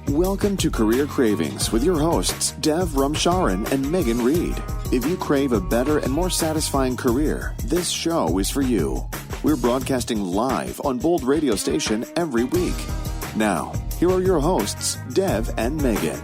Welcome to Career Cravings with your hosts, Dev Ramcharan and Megan Reed. If you crave a better and more satisfying career, this show is for you. We're broadcasting live on Bold Radio Station every week. Now, here are your hosts, Dev and Megan.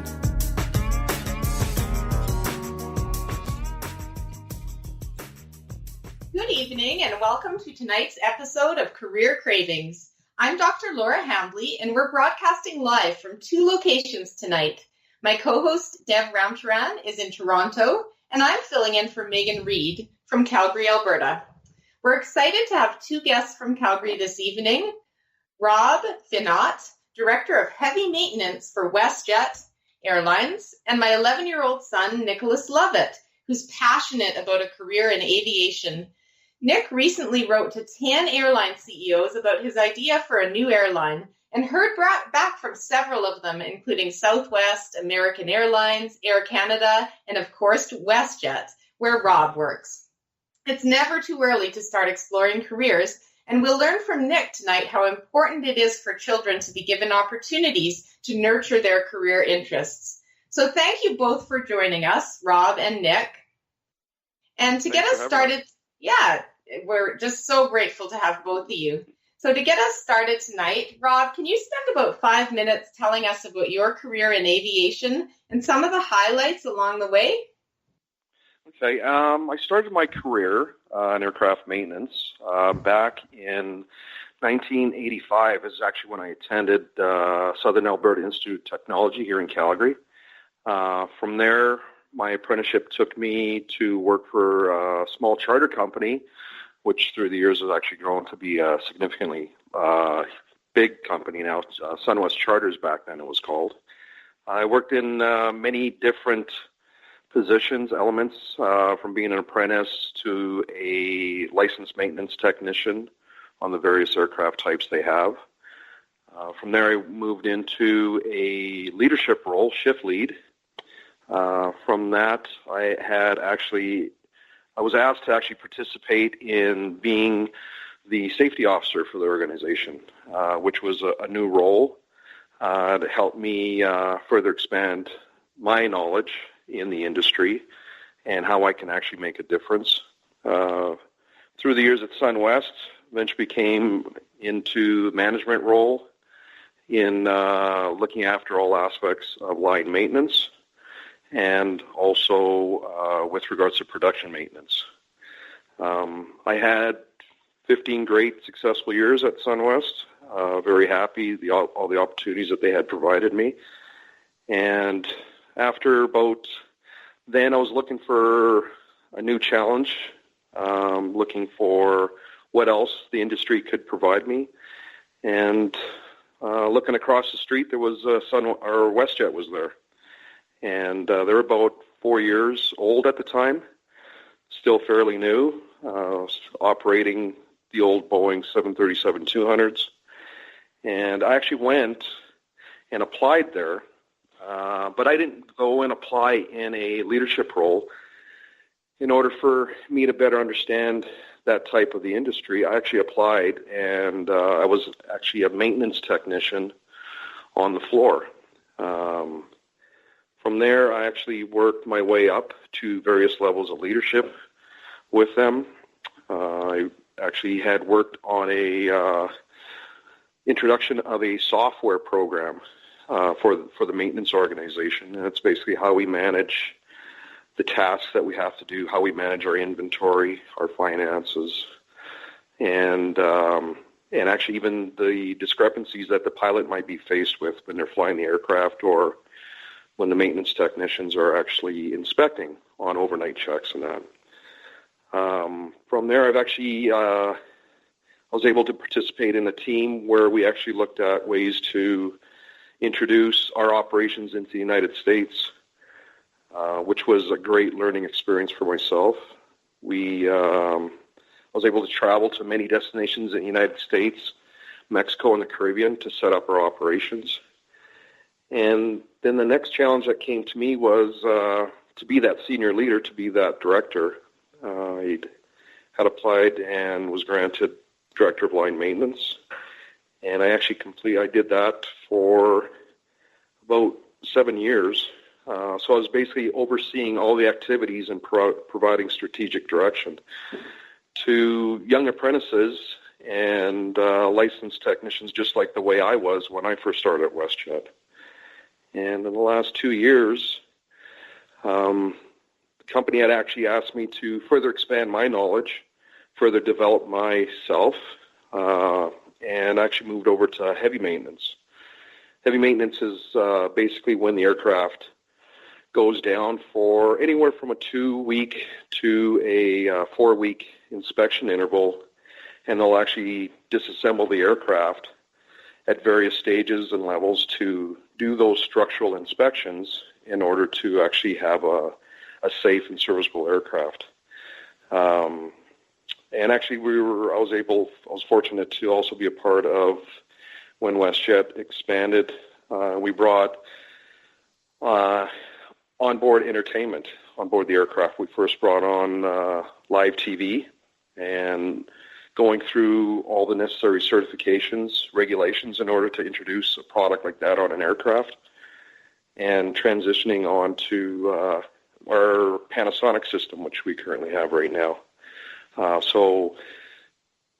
Good evening and welcome to tonight's episode of Career Cravings. I'm Dr. Laura Hambley, and we're broadcasting live from two locations tonight. My co-host, Dev Ramcharan, is in Toronto, and I'm filling in for Megan Reed from Calgary, Alberta. We're excited to have two guests from Calgary this evening. Rob Finot, Director of Heavy Maintenance for WestJet Airlines, and my 11-year-old son, Nicholas Lovett, who's passionate about a career in aviation. Nick recently wrote to 10 airline CEOs about his idea for a new airline and heard back from several of them, including Southwest, American Airlines, Air Canada, and of course, WestJet, where Rob works. It's never too early to start exploring careers, and we'll learn from Nick tonight how important it is for children to be given opportunities to nurture their career interests. So thank you both for joining us, Rob and Nick. And to get us started, we're just so grateful to have both of you. So to get us started tonight, Rob, can you spend about 5 minutes telling us about your career in aviation and some of the highlights along the way? Okay, I started my career in aircraft maintenance back in 1985. Is actually when I attended Southern Alberta Institute of Technology here in Calgary. From there, my apprenticeship took me to work for a small charter company, which through the years has actually grown to be a significantly big company now. SunWest Charters back then it was called. I worked in many different positions, elements, from being an apprentice to a licensed maintenance technician on the various aircraft types they have. From there, I moved into a leadership role, shift lead. From that, I was asked to actually participate in being the safety officer for the organization, which was a new role to help me further expand my knowledge in the industry and how I can actually make a difference. Through the years at SunWest, eventually came into the management role in looking after all aspects of line maintenance, and also with regards to production maintenance. I had 15 great successful years at SunWest. Very happy all the opportunities that they had provided me. And after about then, I was looking for a new challenge, looking for what else the industry could provide me. And looking across the street, there was WestJet was there. And they were about 4 years old at the time, still fairly new, operating the old Boeing 737-200s. And I actually went and applied there, but I didn't go and apply in a leadership role. In order for me to better understand that type of the industry, I actually applied, and I was actually a maintenance technician on the floor. From there, I actually worked my way up to various levels of leadership with them. I actually had worked on a introduction of a software program for the maintenance organization, and it's basically how we manage the tasks that we have to do, how we manage our inventory, our finances, and actually even the discrepancies that the pilot might be faced with when they're flying the aircraft or when the maintenance technicians are actually inspecting on overnight checks and that. From there, I was able to participate in a team where we actually looked at ways to introduce our operations into the United States, which was a great learning experience for myself. I was able to travel to many destinations in the United States, Mexico, and the Caribbean to set up our operations. And then the next challenge that came to me was to be that senior leader, to be that director. I had applied and was granted director of line maintenance, and I did that for about 7 years. So I was basically overseeing all the activities and providing strategic direction to young apprentices and licensed technicians, just like the way I was when I first started at WestJet. And in the last 2 years, the company had actually asked me to further expand my knowledge, further develop myself, and actually moved over to heavy maintenance. Heavy maintenance is basically when the aircraft goes down for anywhere from a 2-week to a 4-week inspection interval, and they'll actually disassemble the aircraft at various stages and levels to do those structural inspections in order to actually have a safe and serviceable aircraft. And actually, I was fortunate to also be a part of when WestJet expanded. We brought onboard entertainment on board the aircraft. We first brought on live TV and going through all the necessary certifications, regulations in order to introduce a product like that on an aircraft, and transitioning on to our Panasonic system, which we currently have right now. So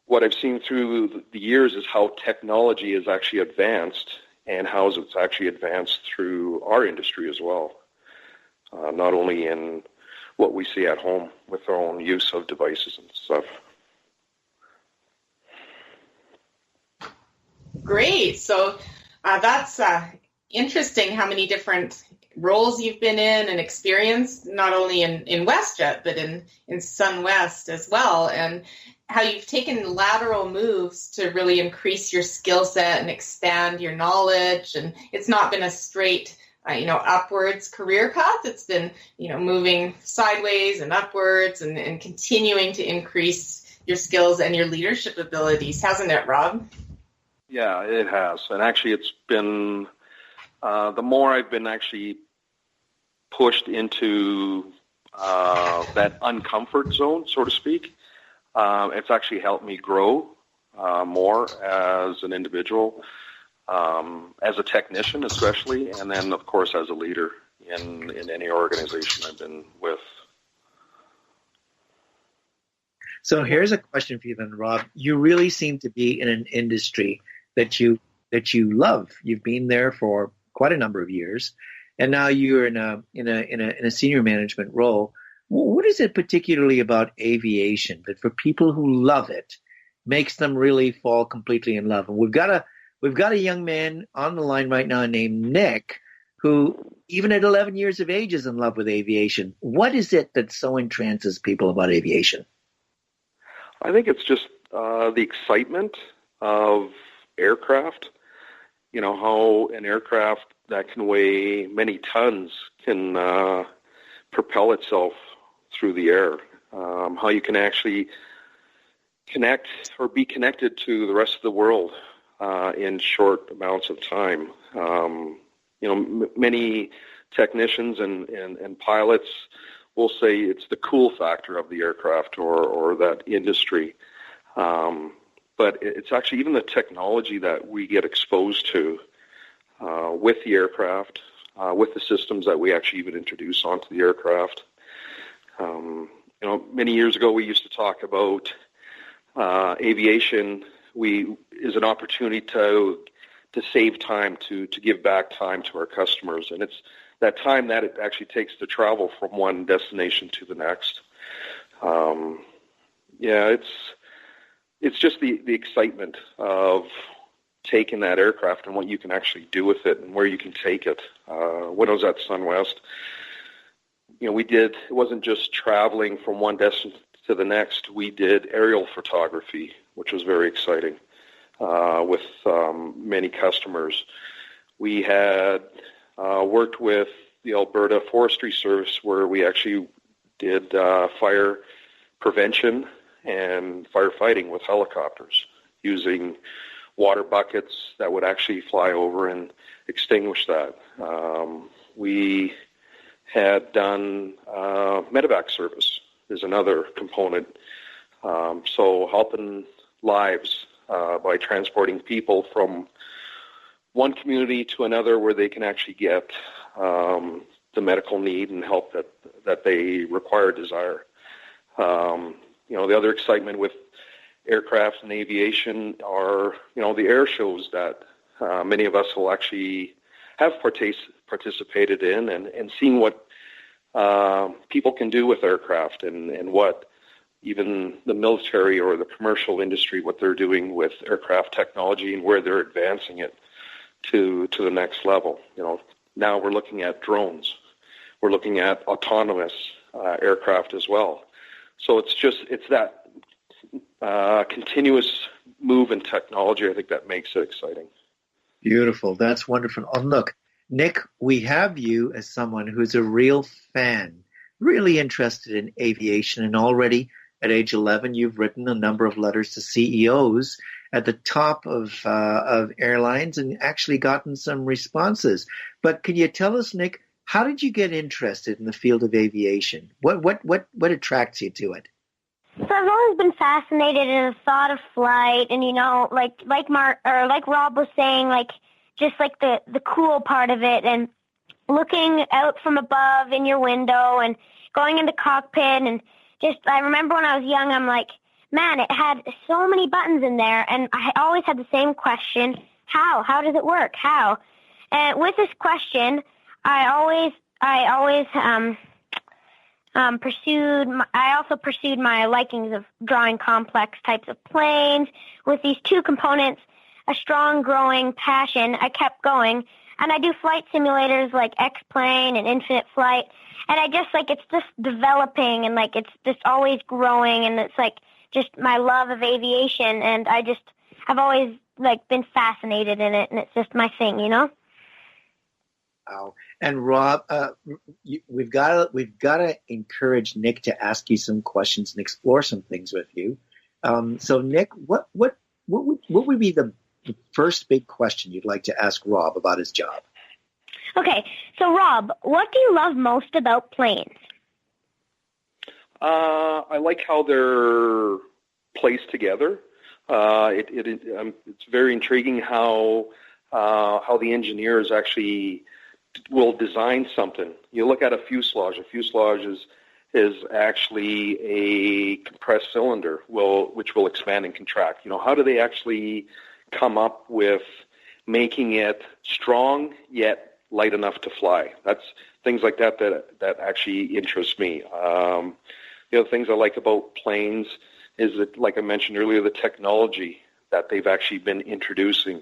what I've seen through the years is how technology has actually advanced and how it's actually advanced through our industry as well. Not only in what we see at home with our own use of devices and stuff. Great. So that's interesting how many different roles you've been in and experienced, not only in WestJet, but in SunWest as well, and how you've taken lateral moves to really increase your skill set and expand your knowledge. And it's not been a straight upwards career path. It's been, moving sideways and upwards and continuing to increase your skills and your leadership abilities, hasn't it, Rob? Yeah, it has. And actually, it's been, the more I've been actually pushed into that uncomfort zone, so to speak, it's actually helped me grow more as an individual, as a technician especially, and then, of course, as a leader in any organization I've been with. So here's a question for you then, Rob. You really seem to be in an industry that you love. You've been there for quite a number of years, and now you're in a senior management role. What is it particularly about aviation that for people who love it makes them really fall completely in love? And we've got a young man on the line right now named Nick, who even at 11 years of age is in love with aviation. What is it that so entrances people about aviation? I think it's just the excitement of aircraft. How an aircraft that can weigh many tons can propel itself through the air. How you can actually connect or be connected to the rest of the world in short amounts of time. Many technicians and pilots will say it's the cool factor of the aircraft or that industry. But it's actually even the technology that we get exposed to with the aircraft, with the systems that we actually even introduce onto the aircraft. Many years ago we used to talk about aviation is an opportunity to save time, to give back time to our customers. And it's that time that it actually takes to travel from one destination to the next. It's just the excitement of taking that aircraft and what you can actually do with it and where you can take it. When I was at SunWest, it wasn't just traveling from one destination to the next. We did aerial photography, which was very exciting, with many customers. We had worked with the Alberta Forestry Service, where we actually did fire prevention and firefighting with helicopters using water buckets that would actually fly over and extinguish that. We had done medevac service is another component. So helping lives by transporting people from one community to another where they can actually get the medical need and help that they require, desire. The other excitement with aircraft and aviation are, the air shows that many of us will actually have participated in, and seeing what people can do with aircraft and what even the military or the commercial industry, what they're doing with aircraft technology and where they're advancing it to the next level. Now we're looking at drones. We're looking at autonomous aircraft as well. So it's that continuous move in technology, I think, that makes it exciting. Beautiful. That's wonderful. Oh, look, Nick, we have you as someone who's a real fan, really interested in aviation, and already at age 11, you've written a number of letters to CEOs at the top of airlines and actually gotten some responses. But can you tell us, Nick, how did you get interested in the field of aviation? What attracts you to it? So I've always been fascinated in the thought of flight, and like Rob was saying, just the cool part of it, and looking out from above in your window and going in the cockpit, and I remember when I was young, I'm like, man, it had so many buttons in there, and I always had the same question: how does it work? How? And with this question, I always pursued my likings of drawing complex types of planes. With these two components, a strong growing passion, I kept going, and I do flight simulators like X-Plane and Infinite Flight, and I just it's just developing, and it's just always growing, and it's just my love of aviation, and I've always been fascinated in it, and it's just my thing, Wow. And Rob, we've got to encourage Nick to ask you some questions and explore some things with you. So Nick, what would be the first big question you'd like to ask Rob about his job? Okay, so Rob, what do you love most about planes? I like how they're placed together. It's very intriguing how the engineers actually will design something. You look at a fuselage. A fuselage is actually a compressed cylinder, which will expand and contract. How do they actually come up with making it strong yet light enough to fly? That's things like that actually interest me. The other things I like about planes is that, like I mentioned earlier, the technology that they've actually been introducing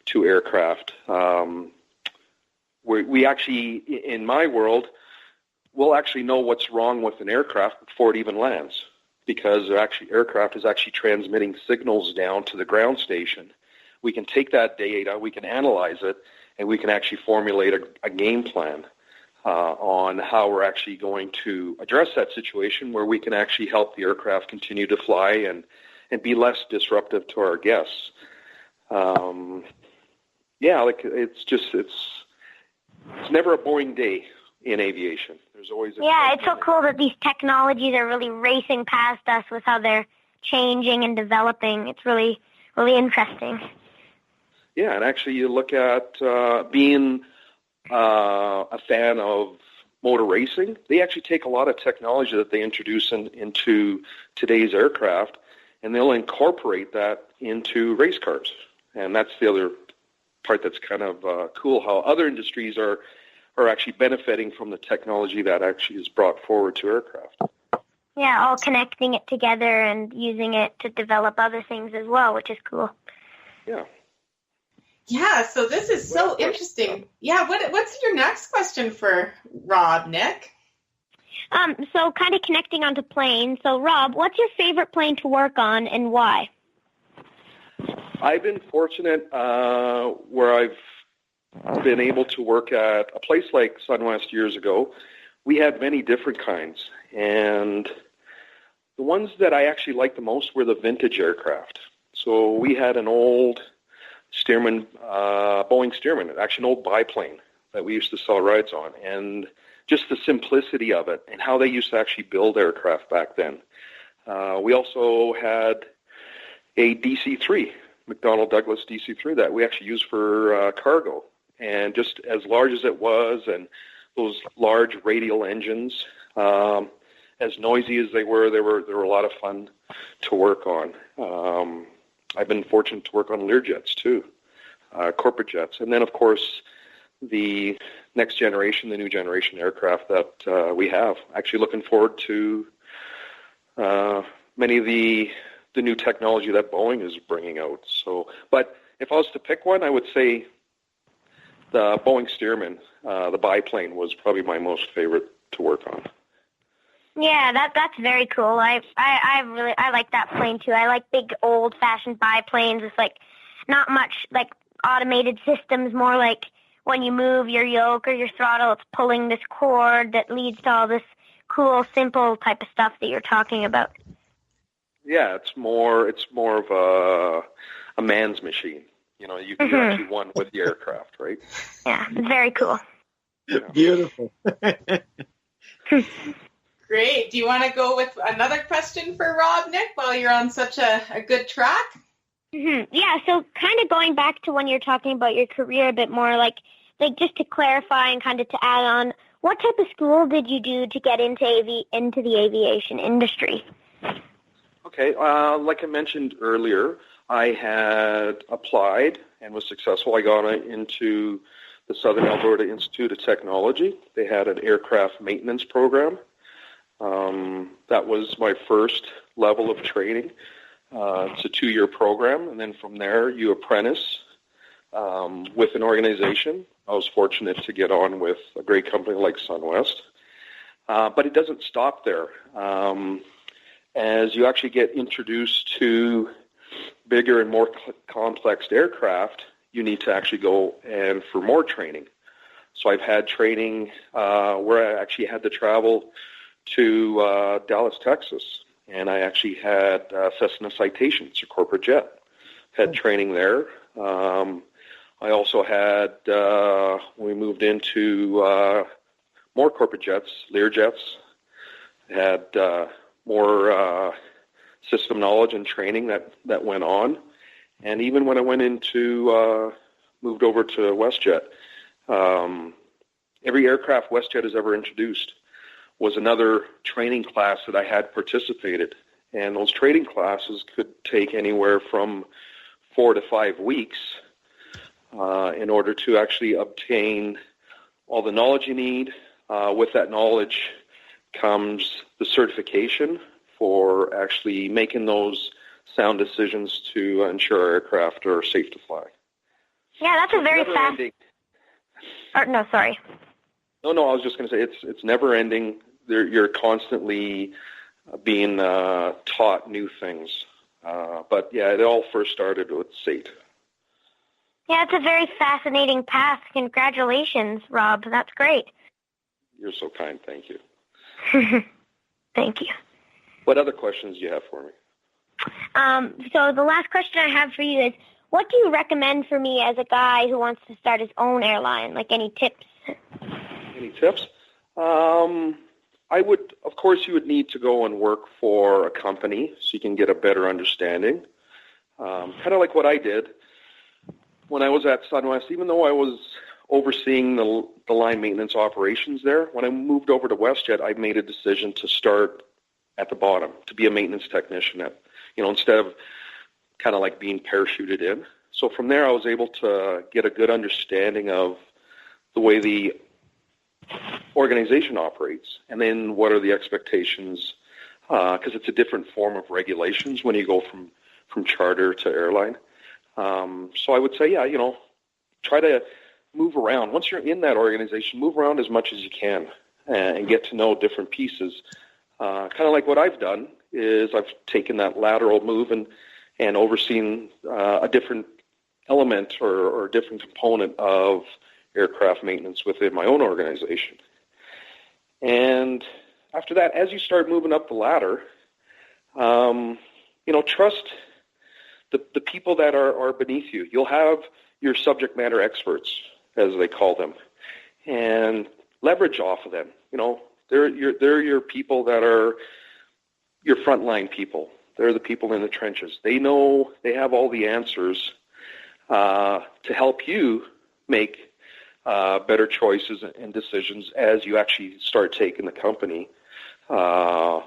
to aircraft. We actually, in my world, we'll actually know what's wrong with an aircraft before it even lands, because aircraft is actually transmitting signals down to the ground station. We can take that data, we can analyze it, and we can actually formulate a game plan on how we're actually going to address that situation, where we can actually help the aircraft continue to fly and be less disruptive to our guests. It's never a boring day in aviation. There's always it's so cool that these technologies are really racing past us with how they're changing and developing. It's really, really interesting. Yeah, and actually you look at being a fan of motor racing, they actually take a lot of technology that they introduce into today's aircraft, and they'll incorporate that into race cars. And that's the other part that's kind of cool, how other industries are actually benefiting from the technology that actually is brought forward to aircraft. Yeah, all connecting it together and using it to develop other things as well, which is cool. Yeah. Yeah, so this is so interesting. Yeah, what's your next question for Rob, Nick? So kind of connecting onto planes. So Rob, what's your favorite plane to work on and why? I've been fortunate where I've been able to work at a place like Sunwest years ago. We had many different kinds, and the ones that I actually liked the most were the vintage aircraft. So we had an old Boeing Stearman, actually an old biplane that we used to sell rides on, and just the simplicity of it and how they used to actually build aircraft back then. We also had a DC-3 McDonnell Douglas DC-3 that we actually use for cargo. And just as large as it was, and those large radial engines, as noisy as they were a lot of fun to work on. I've been fortunate to work on Learjets too, corporate jets, and then of course the next generation, the new generation aircraft that we have. Actually, looking forward to many of the new technology that Boeing is bringing out. So, but if I was to pick one, I would say the Boeing Stearman, the biplane, was probably my most favorite to work on. Yeah, that's very cool. I like that plane too. I like big old fashioned biplanes. It's like not much like automated systems, more like when you move your yoke or your throttle, it's pulling this cord that leads to all this cool, simple type of stuff that you're talking about. Yeah, it's more of a man's machine. You know, you're actually one with the aircraft, right? Yeah, it's very cool. Yeah. Beautiful. Great. Do you want to go with another question for Rob, Nick, while you're on such a good track? Mm-hmm. Yeah, so kind of going back to when you're talking about your career a bit more, like just to clarify and kind of to add on, what type of school did you do to get into the aviation industry? Okay, like I mentioned earlier, I had applied and was successful. I got into the Southern Alberta Institute of Technology. They had an aircraft maintenance program. That was my first level of training. It's a 2-year program, and then from there you apprentice with an organization. I was fortunate to get on with a great company like SunWest. But it doesn't stop there. As you actually get introduced to bigger and more complex aircraft, you need to actually go and for more training. So I've had training where I actually had to travel to Dallas, Texas, and I actually had Cessna Citations, a corporate jet. Had training there. I also had, when we moved into more corporate jets, Learjets, had more system knowledge and training that went on. And even when I went into, moved over to WestJet, every aircraft WestJet has ever introduced was another training class that I had participated. And those training classes could take anywhere from 4 to 5 weeks in order to actually obtain all the knowledge you need. With that knowledge comes the certification for actually making those sound decisions to ensure our aircraft are safe to fly. Yeah, that's a very fast... No, sorry. No, I was just going to say it's never ending. You're constantly being taught new things. But yeah, it all first started with SATE. Yeah, it's a very fascinating path. Congratulations, Rob. That's great. You're so kind. Thank you. Thank you. What other questions do you have for me? So the last question I have for you is, what do you recommend for me as a guy who wants to start his own airline? Like, any tips? Any tips? Of course, you would need to go and work for a company so you can get a better understanding. Kind of like what I did when I was at SunWest. Even though I was overseeing the line maintenance operations there, when I moved over to WestJet, I made a decision to start at the bottom, to be a maintenance technician instead of kind of like being parachuted in. So from there, I was able to get a good understanding of the way the organization operates, and then what are the expectations, because it's a different form of regulations when you go from charter to airline. So I would say, try to move around. Once you're in that organization, move around as much as you can and get to know different pieces. Kind of like what I've done is I've taken that lateral move and overseen a different element or a different component of aircraft maintenance within my own organization. And after that, as you start moving up the ladder, trust the people that are beneath you. You'll have your subject matter experts, as they call them, and leverage off of them. They're your people that are your frontline people. They're the people in the trenches. They know, they have all the answers to help you make better choices and decisions as you actually start taking the company to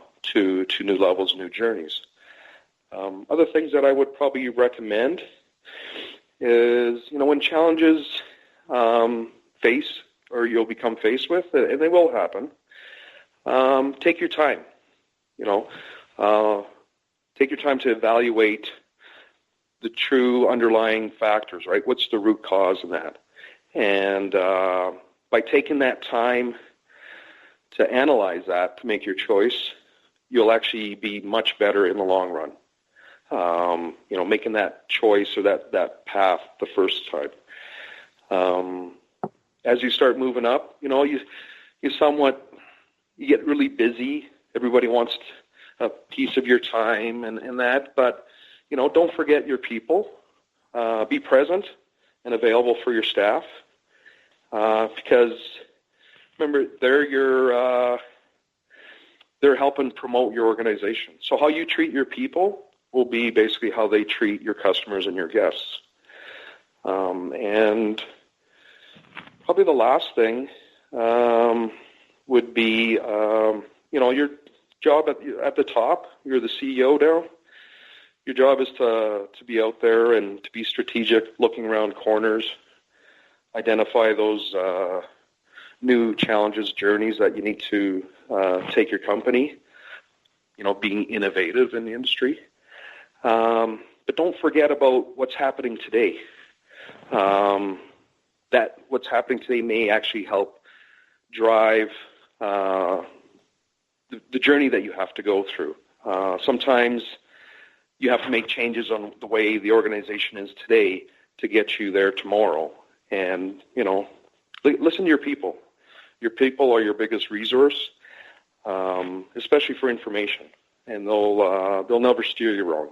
new levels, new journeys. Other things that I would probably recommend is, when challenges you'll become faced with, and they will happen, take your time. Take your time to evaluate the true underlying factors, right? What's the root cause in that? And by taking that time to analyze that, to make your choice, you'll actually be much better in the long run. Making that choice or that path the first time. As you start moving up, you get really busy. Everybody wants a piece of your time and that, but, don't forget your people. Be present and available for your staff, because remember, they're helping promote your organization. So how you treat your people will be basically how they treat your customers and your guests. And probably the last thing would be, your job at the top. You're the CEO now. Your job is to be out there and to be strategic, looking around corners, identify those new challenges, journeys that you need to take your company, being innovative in the industry. But don't forget about what's happening today. That what's happening today may actually help drive the journey that you have to go through. Sometimes you have to make changes on the way the organization is today to get you there tomorrow. And, listen to your people. Your people are your biggest resource, especially for information. And they'll never steer you wrong.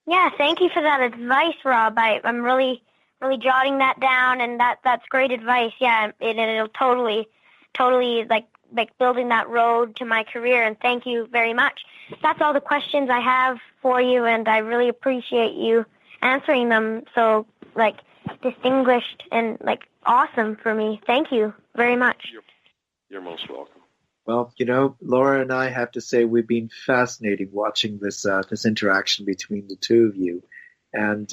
Yeah, thank you for that advice, Rob. I'm really jotting that down, and that's great advice. Yeah, it'll totally like building that road to my career, and thank you very much. That's all the questions I have for you, and I really appreciate you answering them so distinguished and awesome for me. Thank you very much. You're most welcome. Well, Laura and I have to say we've been fascinating watching this interaction between the two of you. And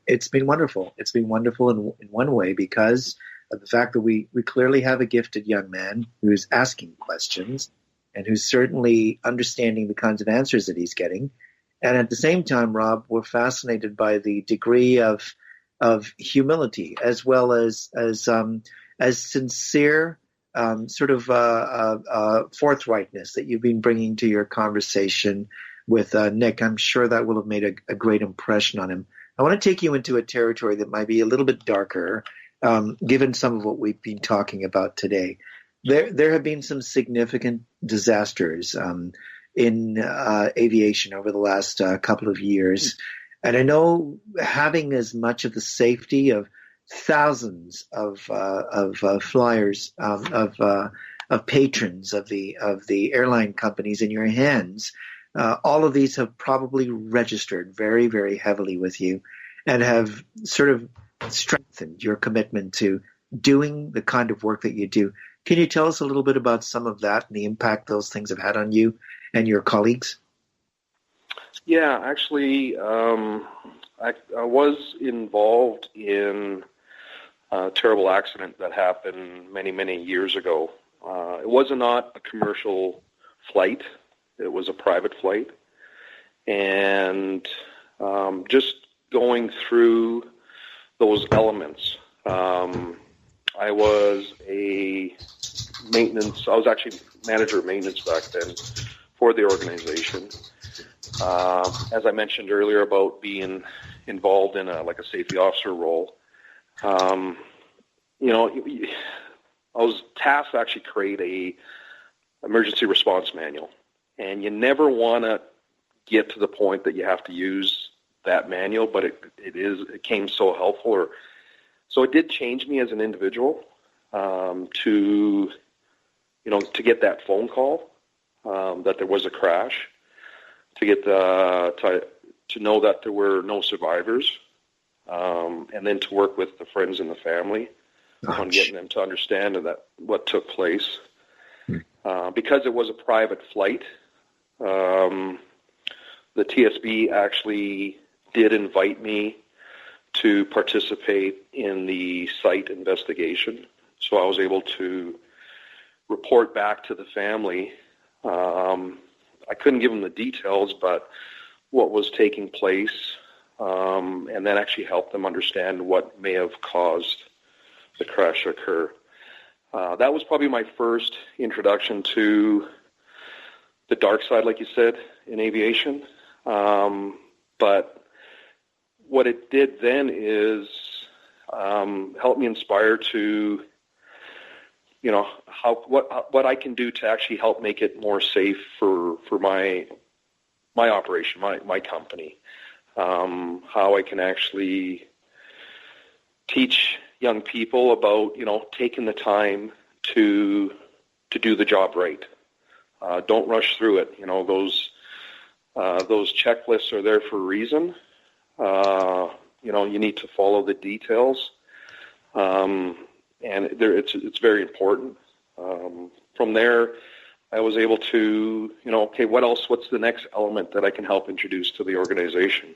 it's been wonderful. It's been wonderful in one way because of the fact that we clearly have a gifted young man who's asking questions and who's certainly understanding the kinds of answers that he's getting. And at the same time, Rob, we're fascinated by the degree of humility as well as sincere forthrightness that you've been bringing to your conversation with Nick. I'm sure that will have made a great impression on him. I want to take you into a territory that might be a little bit darker, given some of what we've been talking about today. There have been some significant disasters in aviation over the last couple of years. And I know having as much of the safety of thousands of flyers, of patrons of the airline companies in your hands, all of these have probably registered very, very heavily with you and have sort of strengthened your commitment to doing the kind of work that you do. Can you tell us a little bit about some of that and the impact those things have had on you and your colleagues? Yeah, actually, I was involved in a terrible accident that happened many, many years ago. It was not a commercial flight. It was a private flight. And just going through those elements, I was actually manager of maintenance back then for the organization. As I mentioned earlier about being involved in a safety officer role, I was tasked to actually create a emergency response manual. And you never want to get to the point that you have to use that manual, but it came so helpful. So it did change me as an individual to get that phone call that there was a crash. to get to know that there were no survivors, and then to work with the friends and the family on getting them to understand that what took place. Because it was a private flight, the TSB actually did invite me to participate in the site investigation. So I was able to report back to the family. I couldn't give them the details, but what was taking place, and then actually help them understand what may have caused the crash to occur. That was probably my first introduction to the dark side, like you said, in aviation. But what it did then is help me inspire to, what I can do to actually help make it more safe for my operation, my company. How I can actually teach young people about, taking the time to do the job right. Don't rush through it. Those checklists are there for a reason. You need to follow the details, and it's very important. From there, I was able to, okay, what else? What's the next element that I can help introduce to the organization?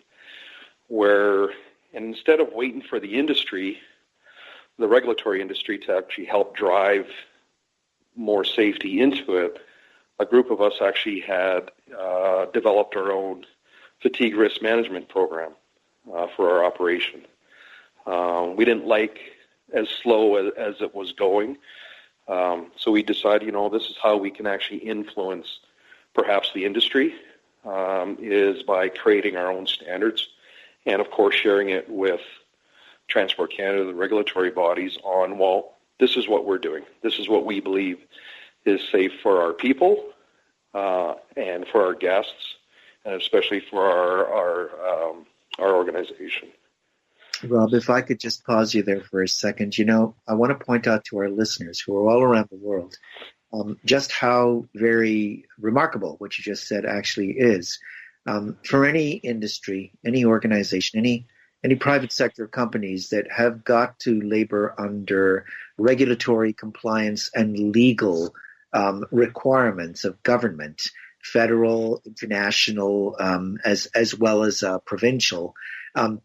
And instead of waiting for the industry, the regulatory industry, to actually help drive more safety into it, a group of us actually had developed our own fatigue risk management program for our operation. We didn't like as slow as it was going, so we decided, this is how we can actually influence perhaps the industry, is by creating our own standards, and of course sharing it with Transport Canada, the regulatory bodies, on, this is what we're doing. This is what we believe is safe for our people and for our guests, and especially for our organization. Rob, if I could just pause you there for a second. I want to point out to our listeners who are all around the world just how very remarkable what you just said actually is. For any industry, any organization, any private sector companies that have got to labor under regulatory compliance and legal requirements of government, federal, international, as well as provincial,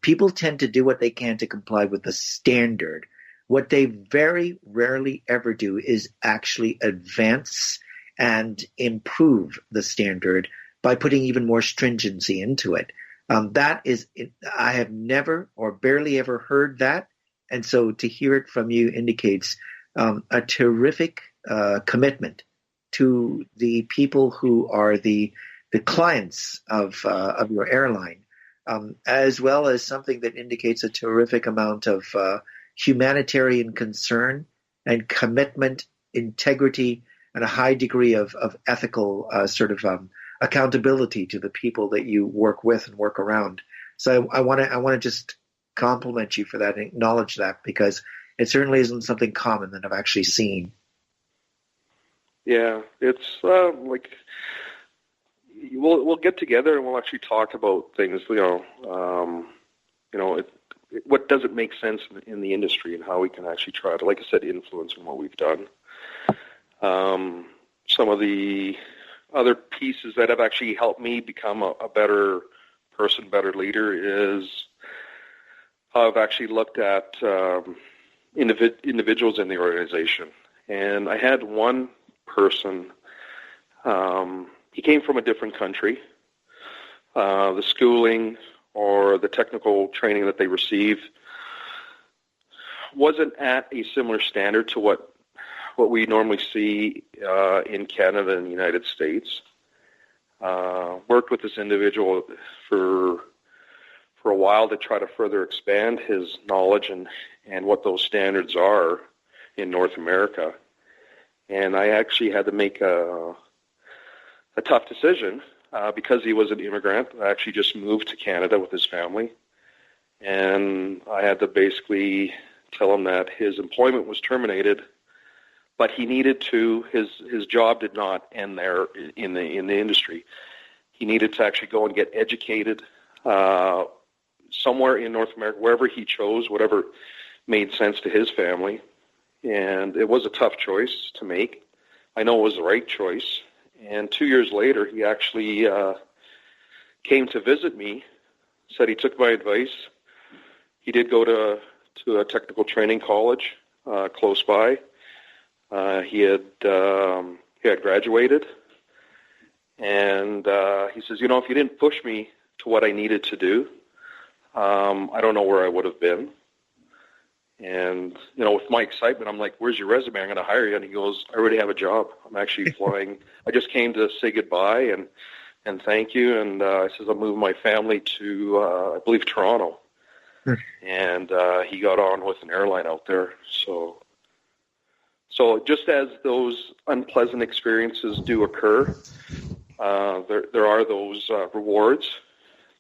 people tend to do what they can to comply with the standard. What they very rarely ever do is actually advance and improve the standard by putting even more stringency into it. I have never or barely ever heard that. And so to hear it from you indicates a terrific commitment to the people who are the clients of your airline, as well as something that indicates a terrific amount of humanitarian concern and commitment, integrity, and a high degree of ethical accountability to the people that you work with and work around. So I want to just compliment you for that and acknowledge that, because it certainly isn't something common that I've actually seen. Yeah, it's we'll get together and we'll actually talk about things. What doesn't make sense in the industry and how we can actually try to, like I said, influence in what we've done. Some of the other pieces that have actually helped me become a better person, better leader, is how I've actually looked at individuals in the organization. And I had one person, he came from a different country. The schooling or the technical training that they received wasn't at a similar standard to what we normally see in Canada and the United States. Worked with this individual for a while to try to further expand his knowledge and what those standards are in North America. And I actually had to make a tough decision because he was an immigrant. I actually just moved to Canada with his family. And I had to basically tell him that his employment was terminated, but he needed to, his job did not end there in the industry. he needed to actually go and get educated somewhere in North America, wherever he chose, whatever made sense to his family. And it was a tough choice to make. I know it was the right choice. And 2 years later, he actually came to visit me, said he took my advice. He did go to a technical training college close by. He had graduated. And he says, if you didn't push me to what I needed to do, I don't know where I would have been. And, with my excitement, I'm like, where's your resume? I'm going to hire you. And he goes, I already have a job. I'm actually flying. I just came to say goodbye and thank you. And I says, I'm moving my family to, I believe, Toronto. And he got on with an airline out there. So just as those unpleasant experiences do occur, there are those rewards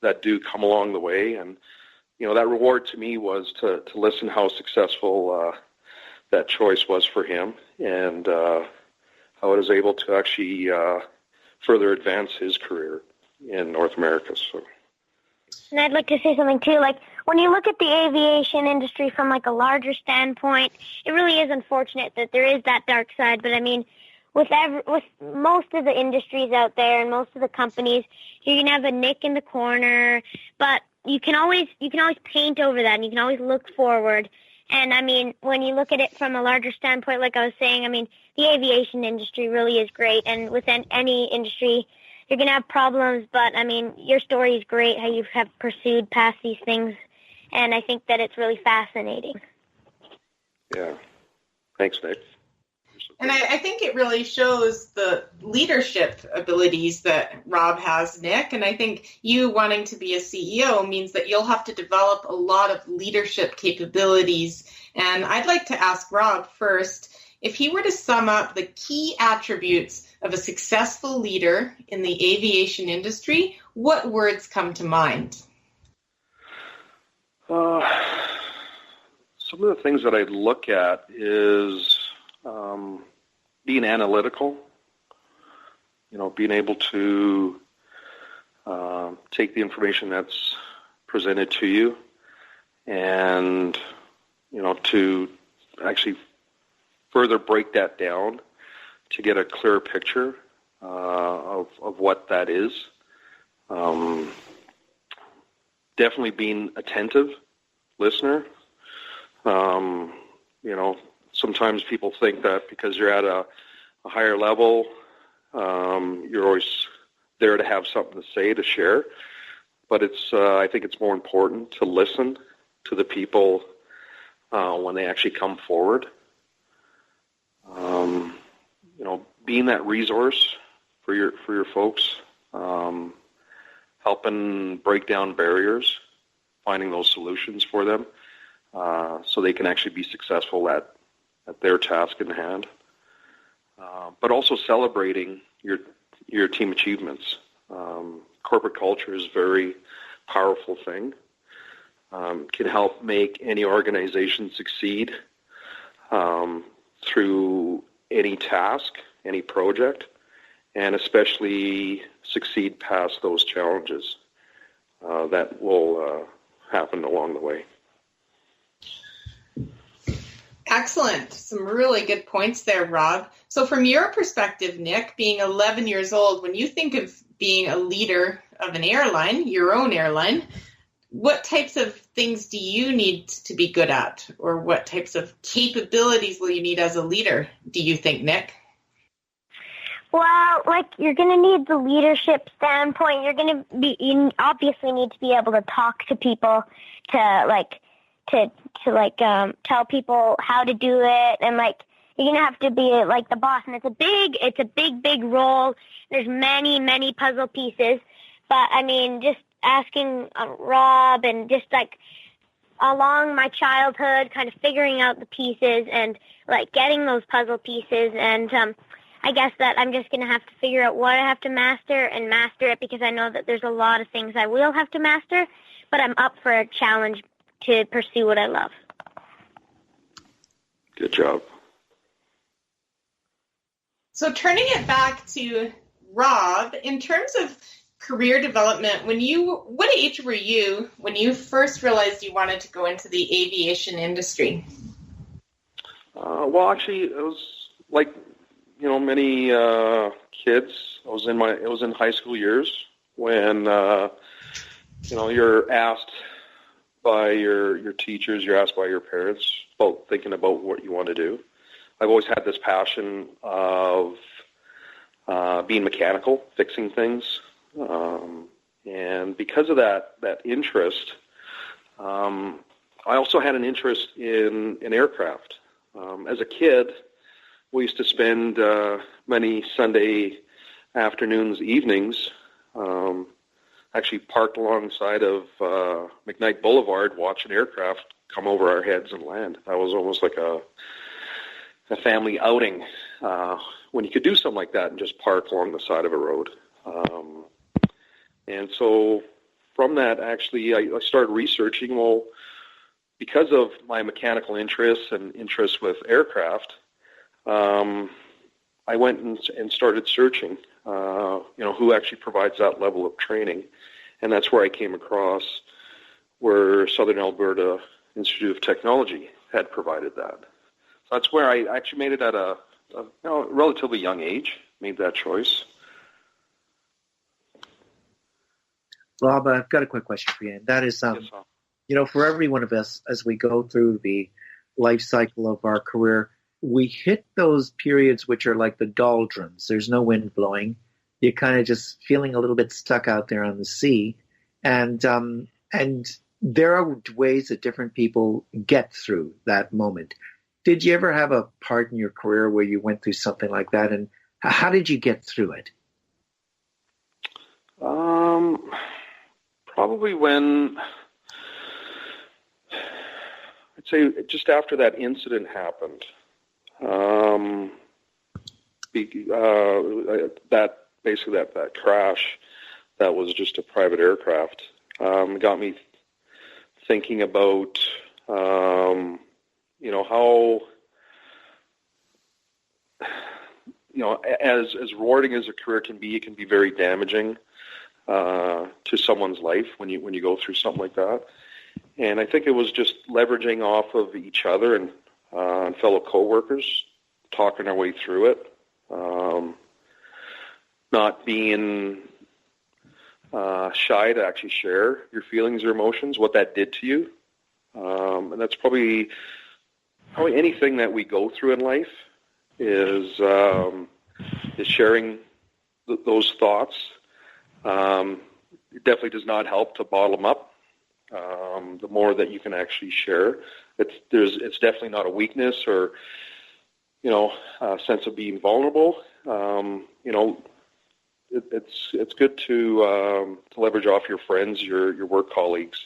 that do come along the way. And, that reward to me was to listen how successful that choice was for him, and how it was able to actually further advance his career in North America. So. And I'd like to say something too, like when you look at the aviation industry from like a larger standpoint, it really is unfortunate that there is that dark side. But I mean, with most of the industries out there and most of the companies, you're gonna have a nick in the corner, but you can always paint over that, and you can always look forward. And I mean, when you look at it from a larger standpoint, like I was saying, I mean, the aviation industry really is great, and within any industry, you're going to have problems, but I mean, your story is great, how you have pursued past these things, and I think that it's really fascinating. Yeah. Thanks, Nick. And I think it really shows the leadership abilities that Rob has, Nick. And I think you wanting to be a CEO means that you'll have to develop a lot of leadership capabilities. And I'd like to ask Rob first, if he were to sum up the key attributes of a successful leader in the aviation industry, what words come to mind? Some of the things that I'd look at is being analytical, being able to take the information that's presented to you and, to actually further break that down to get a clearer picture of what that is. Definitely being attentive listener. Sometimes people think that because you're at a higher level, you're always there to have something to say, to share. But I think it's more important to listen to the people when they actually come forward. Being that resource for your folks, helping break down barriers, finding those solutions for them, so they can actually be successful at their task in hand. But also celebrating your team achievements. Corporate culture is a very powerful thing. Can help make any organization succeed through any task, any project, and especially succeed past those challenges that will happen along the way. Excellent. Some really good points there, Rob. So from your perspective, Nick, being 11 years old, when you think of being a leader of an airline, your own airline, what types of things do you need to be good at? Or what types of capabilities will you need as a leader, do you think, Nick? Well, you're going to need the leadership standpoint. You obviously need to be able to talk to people, to tell people how to do it, and you're gonna have to be the boss. And it's a big role. There's many puzzle pieces, but I mean, just asking Rob and just along my childhood, kind of figuring out the pieces and getting those puzzle pieces. And I guess that I'm just gonna have to figure out what I have to master and master it, because I know that there's a lot of things I will have to master, but I'm up for a challenge to pursue what I love. Good job. So turning it back to Rob, in terms of career development, what age were you when you first realized you wanted to go into the aviation industry? Well, actually, it was like, many kids. It was in high school years when, you're asked by your teachers, you're asked by your parents about thinking about what you want to do. I've always had this passion of being mechanical, fixing things. And because of that interest, I also had an interest in aircraft. As a kid, we used to spend many Sunday afternoons, evenings, actually parked alongside of McKnight Boulevard watching aircraft come over our heads and land. That was almost like a family outing when you could do something like that and just park along the side of a road. And so from that, actually, I started researching, well, because of my mechanical interests and interests with aircraft, I went and started searching, who actually provides that level of training. And that's where I came across where Southern Alberta Institute of Technology had provided that. So that's where I actually made it at a relatively young age, made that choice. Rob, I've got a quick question for you, and that is, for every one of us, as we go through the life cycle of our career, we hit those periods which are like the doldrums. There's no wind blowing. You're kind of just feeling a little bit stuck out there on the sea. And there are ways that different people get through that moment. Did you ever have a part in your career where you went through something like that, and how did you get through it? Probably when, I'd say just after that incident happened. That crash, that was just a private aircraft, got me thinking about, how, as rewarding as a career can be, it can be very damaging to someone's life when you go through something like that. And I think it was just leveraging off of each other and fellow coworkers, talking our way through it, not being shy to actually share your feelings or emotions, what that did to you. And that's probably anything that we go through in life is sharing those thoughts. It definitely does not help to bottle them up. The more that you can actually share, it's definitely not a weakness or a sense of being vulnerable. It's good to leverage off your friends, your work colleagues,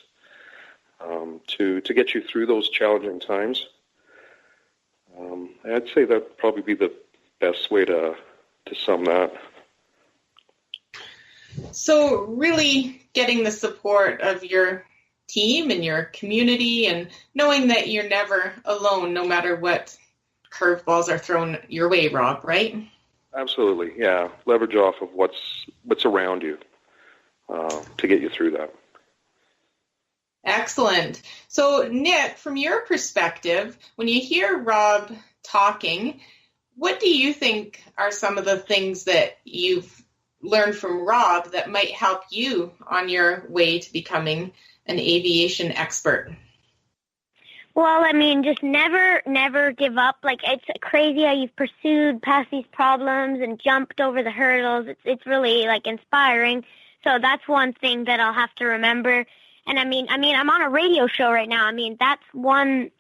to get you through those challenging times. I'd say that'd probably be the best way to sum that. So really getting the support of your team and your community and knowing that you're never alone no matter what curveballs are thrown your way, Rob, right? Absolutely, yeah. Leverage off of what's around you to get you through that. Excellent. So, Nick, from your perspective, when you hear Rob talking, what do you think are some of the things that you've learned from Rob that might help you on your way to becoming an aviation expert? Well, I mean, just never give up. Like, it's crazy how you've pursued past these problems and jumped over the hurdles. It's really, like, inspiring. So that's one thing that I'll have to remember. And I mean, I'm on a radio show right now. I mean, that's one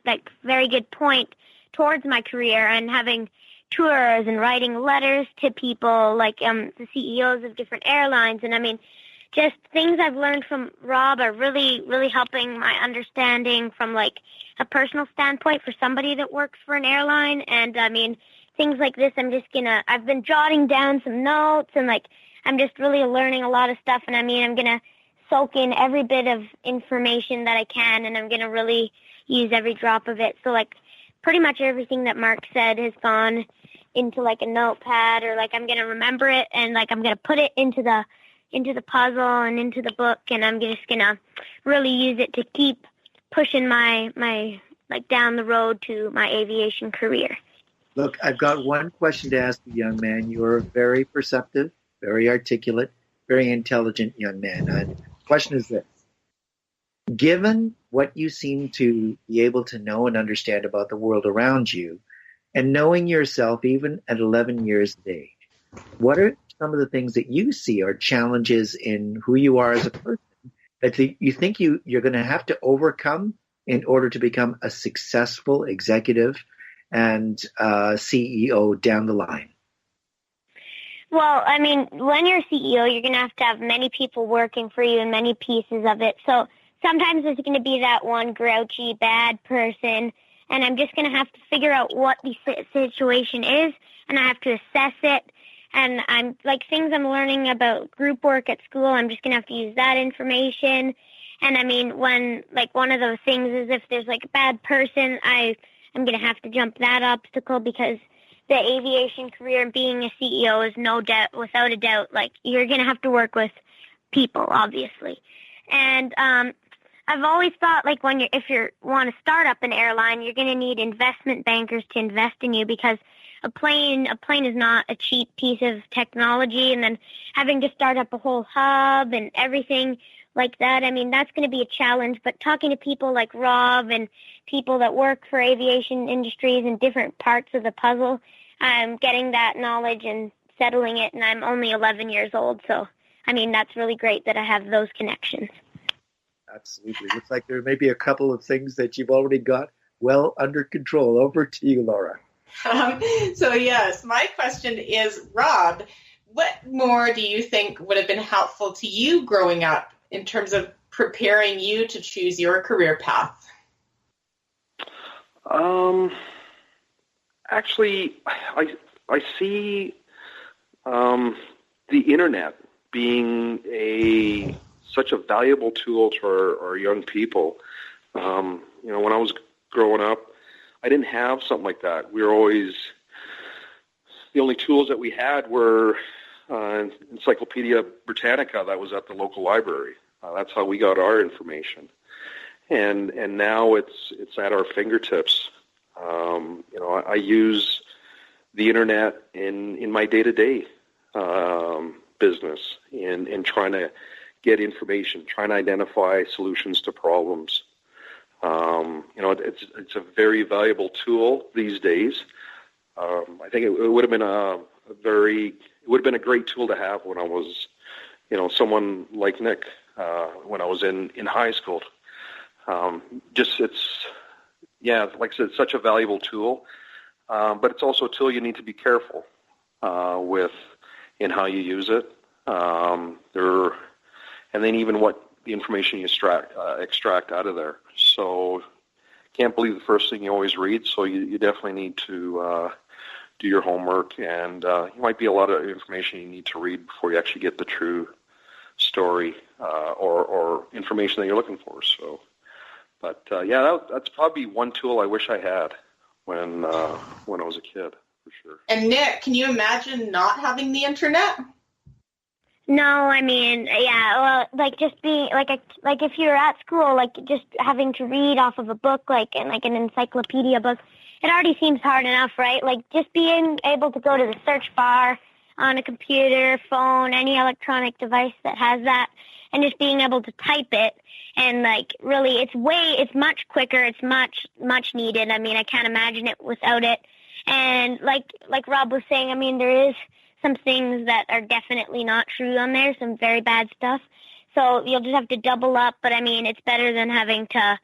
like very good point towards my career, and having tours and writing letters to people like the CEOs of different airlines. And I mean, just things I've learned from Rob are really, really helping my understanding from like a personal standpoint for somebody that works for an airline. And I mean, things like this, I've been jotting down some notes, and like, I'm just really learning a lot of stuff. And I mean, I'm going to soak in every bit of information that I can, and I'm going to really use every drop of it. So like pretty much everything that Mark said has gone into like a notepad, or like I'm going to remember it, and like I'm going to put it into the into the puzzle and into the book, and I'm just gonna really use it to keep pushing my like down the road to my aviation career. Look, I've got one question to ask you, young man. You are very perceptive, very articulate, very intelligent young man. And the question is this. Given what you seem to be able to know and understand about the world around you, and knowing yourself even at 11 years of age, what are some of the things that you see are challenges in who you are as a person that you think you're going to have to overcome in order to become a successful executive and CEO down the line? Well, I mean, when you're CEO, you're going to have many people working for you and many pieces of it. So sometimes there's going to be that one grouchy, bad person, and I'm just going to have to figure out what the situation is, and I have to assess it. And I'm like things I'm learning about group work at school, I'm just going to have to use that information. And I mean, when like one of those things is if there's like a bad person, I'm going to have to jump that obstacle, because the aviation career and being a CEO is no doubt, without a doubt, like you're going to have to work with people, obviously. And I've always thought like if you want to start up an airline, you're going to need investment bankers to invest in you, because a plane is not a cheap piece of technology, and then having to start up a whole hub and everything like that, I mean, that's going to be a challenge. But talking to people like Rob and people that work for aviation industries in different parts of the puzzle, I'm getting that knowledge and settling it, and I'm only 11 years old, so I mean, that's really great that I have those connections. Absolutely. Looks like there may be a couple of things that you've already got well under control. Over to you, Laura. So yes, my question is, Rob, what more do you think would have been helpful to you growing up in terms of preparing you to choose your career path? Actually, I see the internet being such a valuable tool to our young people. When I was growing up, I didn't have something like that. We were always, the only tools that we had were Encyclopedia Britannica that was at the local library. That's how we got our information. And now it's at our fingertips. I use the internet in my day-to-day business in trying to get information, trying to identify solutions to problems. It's a very valuable tool these days. I think it would have been a great tool to have when I was, someone like Nick, when I was in high school. Like I said, it's such a valuable tool, but it's also a tool you need to be careful with in how you use it. And then even what the information you extract out of there. So can't believe the first thing you always read, so you definitely need to do your homework, and you might be a lot of information you need to read before you actually get the true story or information that you're looking for. So, but that's probably one tool I wish I had when I was a kid, for sure. And Nick, can you imagine not having the internet? No, I mean, yeah, well, like just being like if you're at school, like just having to read off of a book, like an encyclopedia book, it already seems hard enough, right? Like just being able to go to the search bar on a computer, phone, any electronic device that has that, and just being able to type it, and like really, it's much quicker, it's much needed. I mean, I can't imagine it without it. And like Rob was saying, I mean, there is some things that are definitely not true on there, some very bad stuff. So you'll just have to double up, but I mean, it's better than having to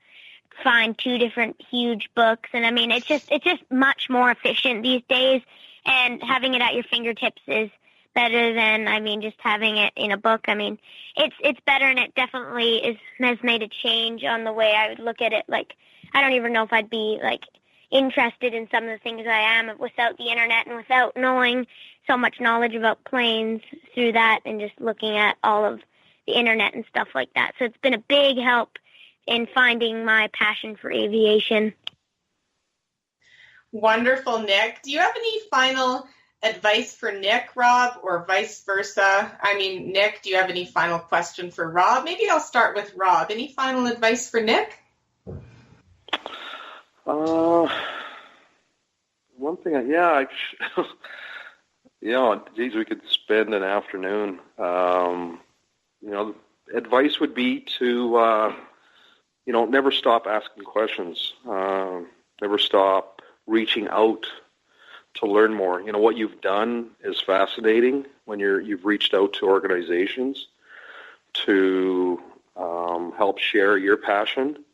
find two different huge books. And I mean, it's just much more efficient these days, and having it at your fingertips is better than, I mean, just having it in a book. I mean, it's better, and it definitely has made a change on the way I would look at it. Like, I don't even know if I'd be like interested in some of the things I am without the internet and without knowing so much knowledge about planes through that, and just looking at all of the internet and stuff like that. So it's been a big help in finding my passion for aviation. Wonderful, Nick. Do you have any final advice for Nick, Rob, or vice versa? I mean, Nick, do you have any final question for Rob? Maybe I'll start with Rob. Any final advice for Nick? One thing, geez, we could spend an afternoon. Advice would be to, never stop asking questions. Never stop reaching out to learn more. What you've done is fascinating when you've reached out to organizations to help share your passion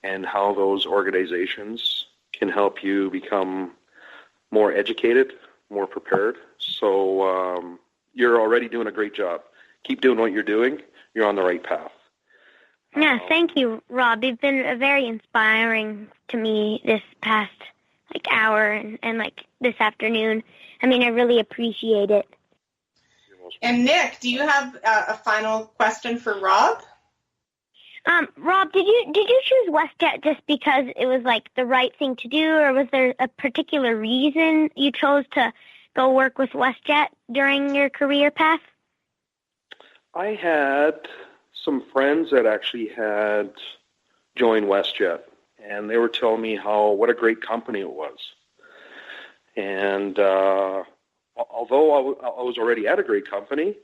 and how those organizations can help you become more educated, more prepared. So you're already doing a great job. Keep doing what you're doing. You're on the right path. Yeah, thank you, Rob. You've been very inspiring to me this past hour and this afternoon. I mean, I really appreciate it. And Nick, do you have a final question for Rob? Rob, did you choose WestJet just because it was the right thing to do, or was there a particular reason you chose to go work with WestJet during your career path? I had some friends that actually had joined WestJet, and they were telling me what a great company it was. And although I was already at a great company,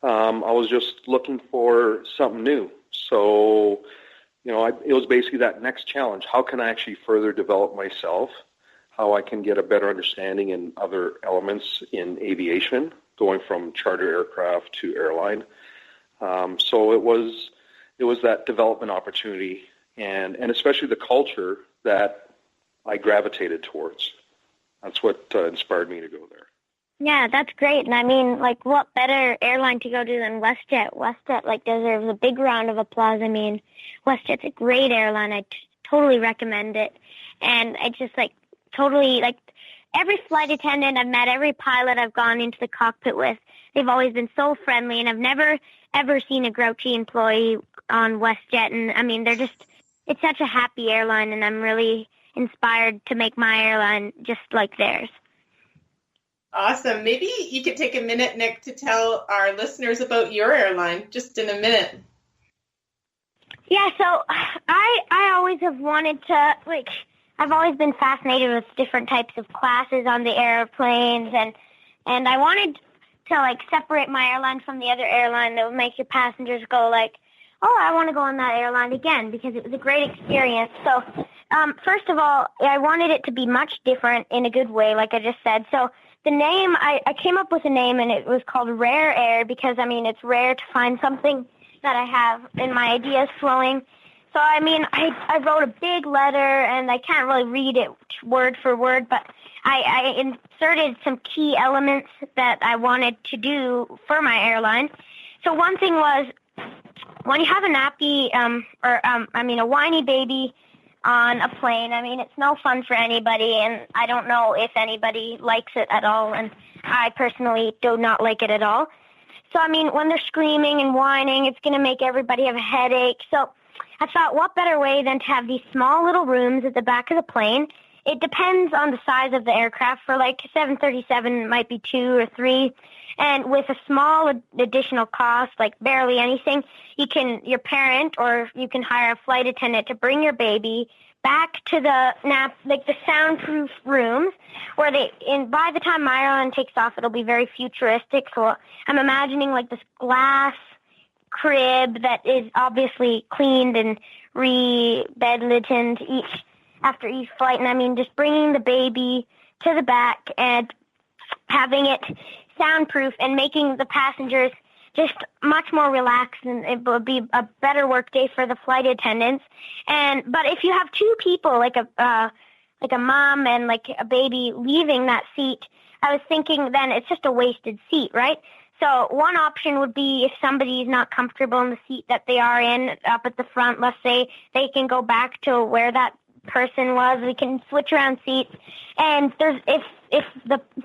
I was just looking for something new. So, it was basically that next challenge. How can I actually further develop myself? How I can get a better understanding in other elements in aviation, going from charter aircraft to airline. So it was that development opportunity and especially the culture that I gravitated towards. That's what inspired me to go there. Yeah, that's great. And I mean, what better airline to go to than WestJet? WestJet, deserves a big round of applause. I mean, WestJet's a great airline. I totally recommend it. And I just, totally, every flight attendant I've met, every pilot I've gone into the cockpit with, they've always been so friendly. And I've never, ever seen a grouchy employee on WestJet. And, I mean, it's such a happy airline, and I'm really inspired to make my airline just like theirs. Awesome. Maybe you could take a minute, Nick, to tell our listeners about your airline, just in a minute. Yeah, so I always have wanted to, I've always been fascinated with different types of classes on the airplanes, and I wanted to, separate my airline from the other airline that would make your passengers go, oh, I want to go on that airline again, because it was a great experience. So, first of all, I wanted it to be much different in a good way, like I just said. So the name, I came up with a name, and it was called Rare Air, because, I mean, it's rare to find something that I have in my ideas flowing. So, I mean, I wrote a big letter, and I can't really read it word for word, but I inserted some key elements that I wanted to do for my airline. So one thing was, when you have a nappy, a whiny baby on a plane, I mean, it's no fun for anybody, and I don't know if anybody likes it at all, and I personally do not like it at all. So, I mean, when they're screaming and whining, it's going to make everybody have a headache. So I thought, what better way than to have these small little rooms at the back of the plane. It depends on the size of the aircraft. For 737, it might be 2 or 3. And with a small additional cost, barely anything, your parent, or you can hire a flight attendant to bring your baby back to the the soundproof rooms, where by the time my airline takes off, it'll be very futuristic. So I'm imagining this glass crib that is obviously cleaned and re-bedlittened after each flight. And I mean, just bringing the baby to the back and having it soundproof and making the passengers just much more relaxed, and it will be a better work day for the flight attendants. But if you have two people, like a mom and a baby leaving that seat, I was thinking then it's just a wasted seat, right? So one option would be, if somebody's not comfortable in the seat that they are in up at the front, let's say, they can go back to where that person was. We can switch around seats. And if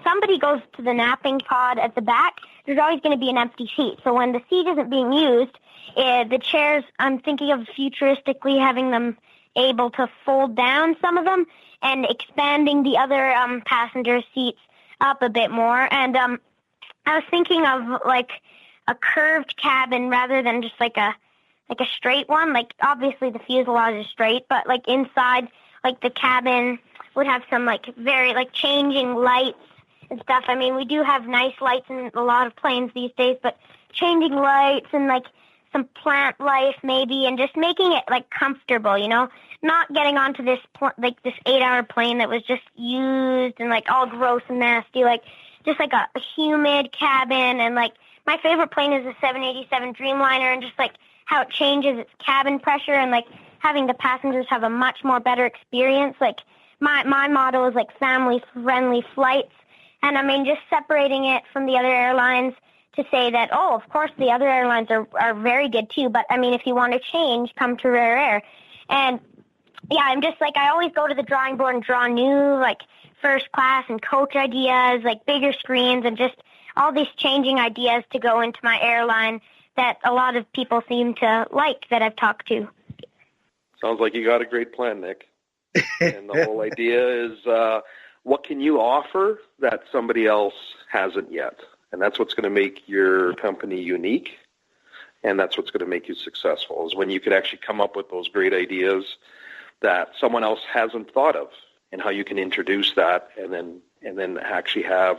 somebody goes to the napping pod at the back, there's always going to be an empty seat. So when the seat isn't being used, the chairs, I'm thinking of futuristically having them able to fold down, some of them, and expanding the other passenger seats up a bit more. And I was thinking of like a curved cabin rather than just like a straight one. Like obviously the fuselage is straight, but like inside, like the cabin would have some like very like changing lights and stuff. I mean, we do have nice lights in a lot of planes these days, but changing lights and like some plant life maybe, and just making it like comfortable, you know, not getting onto this like this 8-hour plane that was just used and like all gross and nasty, like just like a humid cabin. And like my favorite plane is the 787 Dreamliner, and just like how it changes its cabin pressure and like having the passengers have a much more better experience. Like my motto is like family friendly flights. And I mean, just separating it from the other airlines to say that, oh, of course the other airlines are very good too, but I mean, if you want to change, come to Rare Air. And yeah, I'm just like, I always go to the drawing board and draw new, like first class and coach ideas, like bigger screens, and just all these changing ideas to go into my airline that a lot of people seem to like that I've talked to. Sounds like you got a great plan, Nick. And the whole idea is, what can you offer that somebody else hasn't yet? And that's what's going to make your company unique, and that's what's going to make you successful, is when you can actually come up with those great ideas that someone else hasn't thought of, and how you can introduce that and then actually have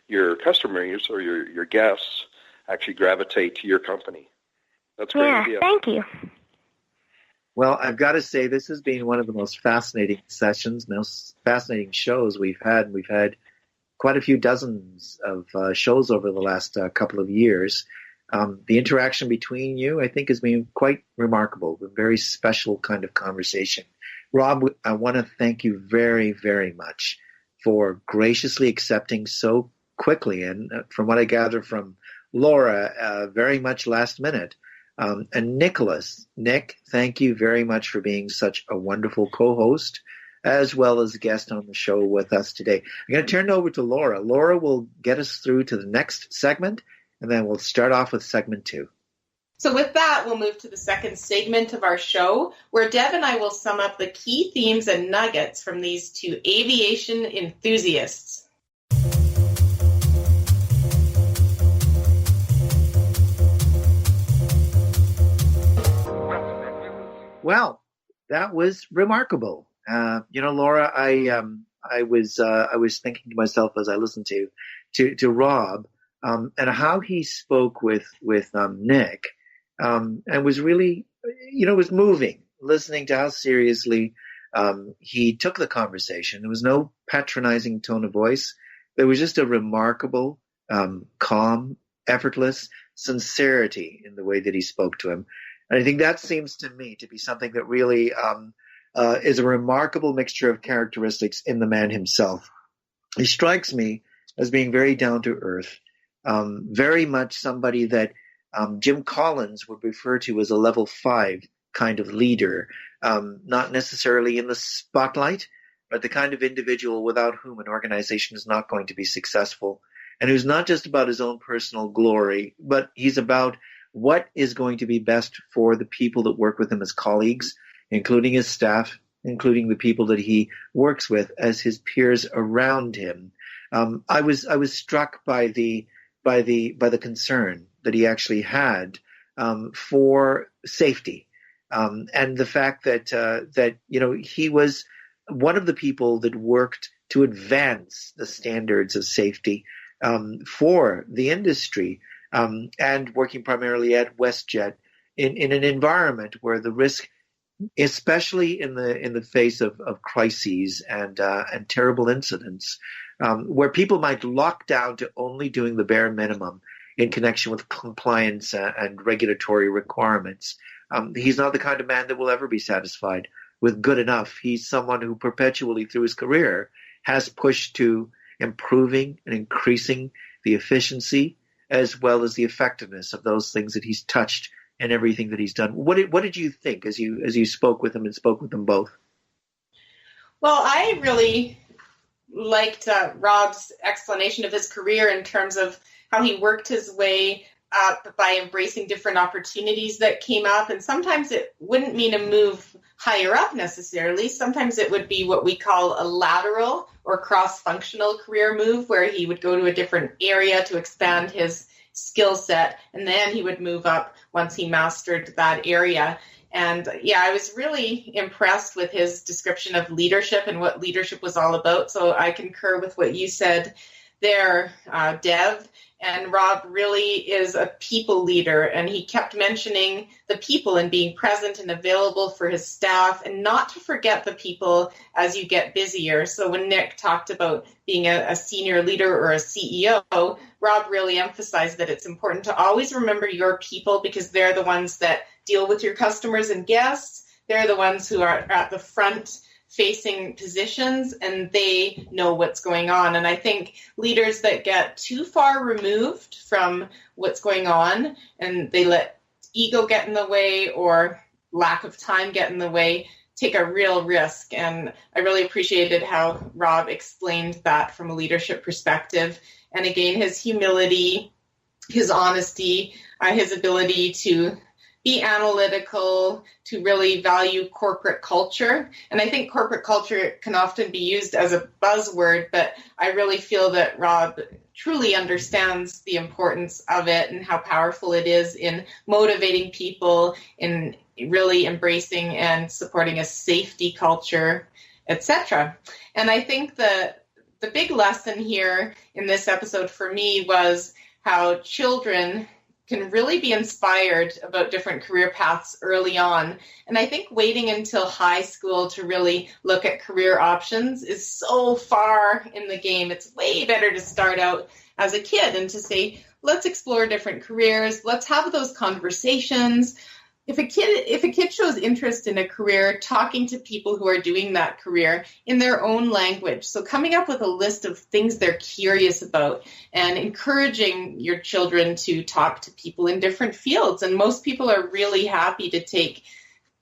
your customers or your guests actually gravitate to your company. That's a great idea. Thank you. Well, I've got to say, this has been one of the most fascinating sessions, most fascinating shows we've had. We've had quite a few dozens of shows over the last couple of years. The interaction between you, I think, has been quite remarkable, a very special kind of conversation. Rob, I want to thank you very, very much for graciously accepting so quickly, and from what I gather from Laura, very much last minute. And Nick, thank you very much for being such a wonderful co-host, as well as a guest on the show with us today. I'm going to turn it over to Laura. Laura will get us through to the next segment, and then we'll start off with segment 2. So with that, we'll move to the second segment of our show, where Deb and I will sum up the key themes and nuggets from these two aviation enthusiasts. Well, that was remarkable. Laura, I was thinking to myself as I listened to Rob, and how he spoke with Nick, and was really, it was moving, listening to how seriously he took the conversation. There was no patronizing tone of voice. There was just a remarkable, calm, effortless sincerity in the way that he spoke to him. And I think that seems to me to be something that really is a remarkable mixture of characteristics in the man himself. He strikes me as being very down to earth, very much somebody that Jim Collins would refer to as a level 5 kind of leader, not necessarily in the spotlight, but the kind of individual without whom an organization is not going to be successful, and who's not just about his own personal glory, but he's about what is going to be best for the people that work with him as colleagues, including his staff, including the people that he works with as his peers around him. I was struck by the concern that he actually had for safety, and the fact that he was one of the people that worked to advance the standards of safety for the industry. And working primarily at WestJet in an environment where the risk, especially in the face of crises and terrible incidents, where people might lock down to only doing the bare minimum in connection with compliance and regulatory requirements. He's not the kind of man that will ever be satisfied with good enough. He's someone who perpetually through his career has pushed to improving and increasing the efficiency as well as the effectiveness of those things that he's touched and everything that he's done. What did you think as you spoke with him and spoke with them both? Well, I really liked Rob's explanation of his career in terms of how he worked his way up by embracing different opportunities that came up. And sometimes it wouldn't mean a move higher up necessarily. Sometimes it would be what we call a lateral or cross-functional career move, where he would go to a different area to expand his skill set, and then he would move up once he mastered that area. And yeah, I was really impressed with his description of leadership and what leadership was all about. So I concur with what you said there, Dev. And Rob really is a people leader, and he kept mentioning the people and being present and available for his staff, and not to forget the people as you get busier. So when Nick talked about being a senior leader or a CEO, Rob really emphasized that it's important to always remember your people, because they're the ones that deal with your customers and guests. They're the ones who are at the front facing positions, and they know what's going on. And I think leaders that get too far removed from what's going on, and they let ego get in the way or lack of time get in the way, take a real risk. And I really appreciated how Rob explained that from a leadership perspective. And again, his humility, his honesty, his ability to be analytical, to really value corporate culture. And I think corporate culture can often be used as a buzzword, but I really feel that Rob truly understands the importance of it and how powerful it is in motivating people, in really embracing and supporting a safety culture, etc. And I think the big lesson here in this episode for me was how children can really be inspired about different career paths early on. And I think waiting until high school to really look at career options is so far in the game. It's way better to start out as a kid and to say, let's explore different careers. Let's have those conversations. If a kid shows interest in a career, talking to people who are doing that career in their own language. So coming up with a list of things they're curious about and encouraging your children to talk to people in different fields. And most people are really happy to take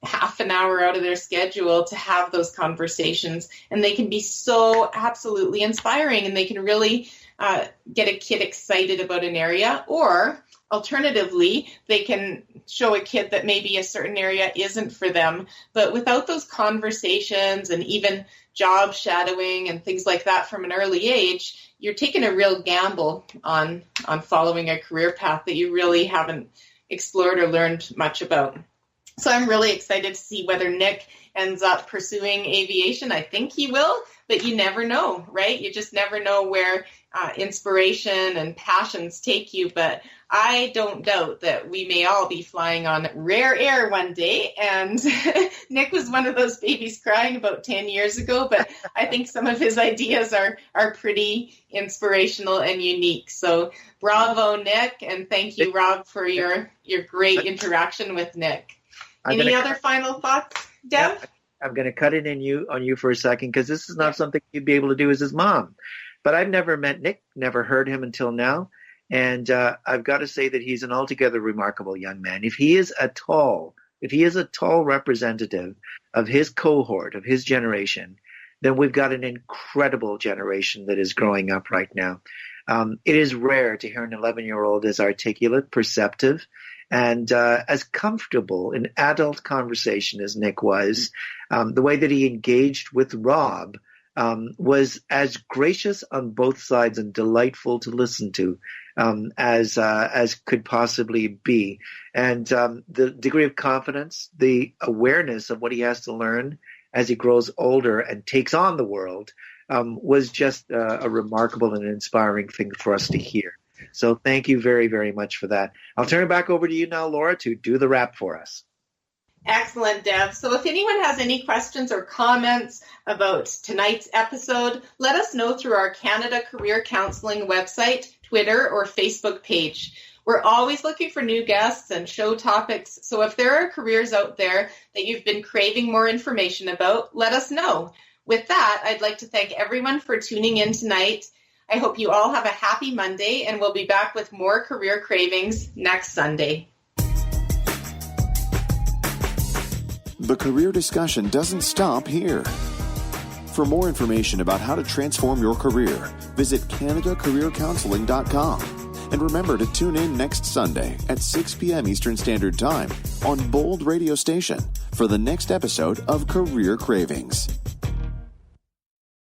half an hour out of their schedule to have those conversations. And they can be so absolutely inspiring, and they can really get a kid excited about an area. Or alternatively, they can show a kid that maybe a certain area isn't for them. But without those conversations and even job shadowing and things like that from an early age, you're taking a real gamble on following a career path that you really haven't explored or learned much about. So I'm really excited to see whether Nick ends up pursuing aviation. I think he will, but you never know, right? You just never know where inspiration and passions take you. But I don't doubt that we may all be flying on rare air one day. And Nick was one of those babies crying about 10 years ago, but I think some of his ideas are pretty inspirational and unique. So bravo, Nick, and thank you, Rob, for your great interaction with Nick. Any other final thoughts, Dev? Yeah, I'm going to cut it on you for a second, because this is not something you'd be able to do as his mom. But I've never met Nick, never heard him until now. And I've got to say that he's an altogether remarkable young man. If he is a tall representative of his cohort, of his generation, then we've got an incredible generation that is growing up right now. It is rare to hear an 11-year-old as articulate, perceptive, and as comfortable in adult conversation as Nick was. The way that he engaged with Rob was as gracious on both sides and delightful to listen to as could possibly be. And the degree of confidence, the awareness of what he has to learn as he grows older and takes on the world was just a remarkable and inspiring thing for us to hear. So thank you very, very much for that. I'll turn it back over to you now, Laura, to do the wrap for us. Excellent, Deb. So if anyone has any questions or comments about tonight's episode, let us know through our Canada Career Counseling website, Twitter, or Facebook page. We're always looking for new guests and show topics. So if there are careers out there that you've been craving more information about, let us know. With that, I'd like to thank everyone for tuning in tonight. I hope you all have a happy Monday, and we'll be back with more Career Cravings next Sunday. The career discussion doesn't stop here. For more information about how to transform your career, visit CanadaCareerCounseling.com. And remember to tune in next Sunday at 6 p.m. Eastern Standard Time on Bold Radio Station for the next episode of Career Cravings.